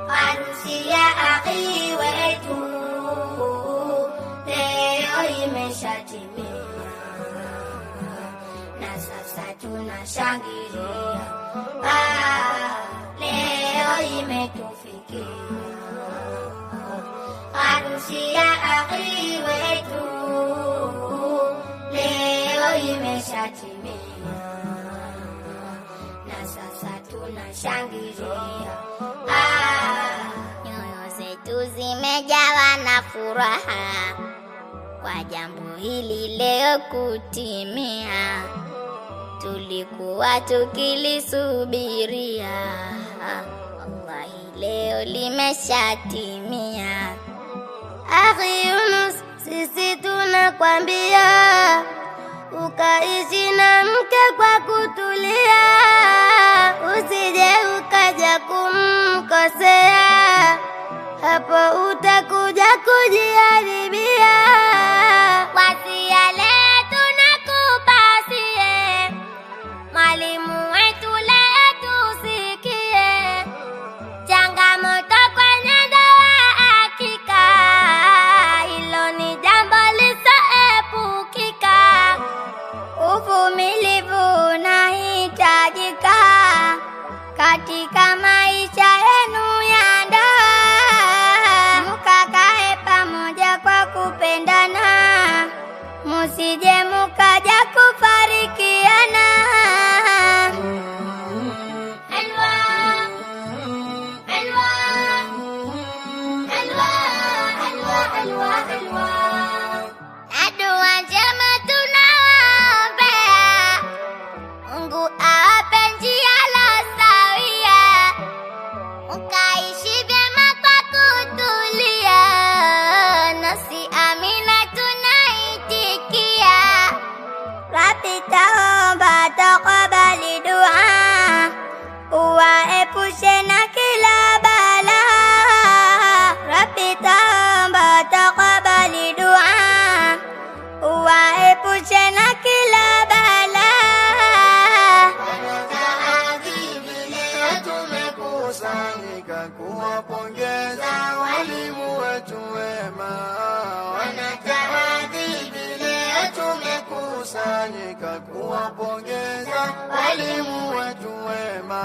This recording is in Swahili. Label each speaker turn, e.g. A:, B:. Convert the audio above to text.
A: harusi ya akhi wetu leo imeshatimia, na sasa tunashangilia. Leo imetufikia harusi ya akhi wetu leo imeshatimia, na sasa tunashangilia. Nyoyo zetu zimejawa na furaha kwa jambo hili leo kutimia, tulikuwa tukilisubiria. Wallahi leo limeshatimia. Akhi Yunus, sisi tunakwambia ukaishi na mke kwa kutulia, usije ukaja kumkosea, hapo utakuja kujiharibia. Wasia leo tunakupasie, mwalimu wetu leo tusikie, changamoto kwenye ndoa hakika, hilo ni jambo lisoepukika. Uvumilivu unahitajika katika maisha yenu ya ndoa, mukakae pamoja kwa kupendana, musije mukaja kufarikiana. Helwa, helwa, helwa, helwa, helwa, helwa. Adua njema tunawaombea, Mungu awape njia losawia, mkaishi vyema kwa kutulia, nasi amina tunaitikia. Rabbi taomba takabali dua, uwaepushe na kila bala. Rabbi taomba takabali dua, uwaepushe na kila bala.
B: Tumekusanyika kuwapongeza walimu wetu wema, wanatawadhibi leo tumekusanyika kuwapongeza walimu wetu wema.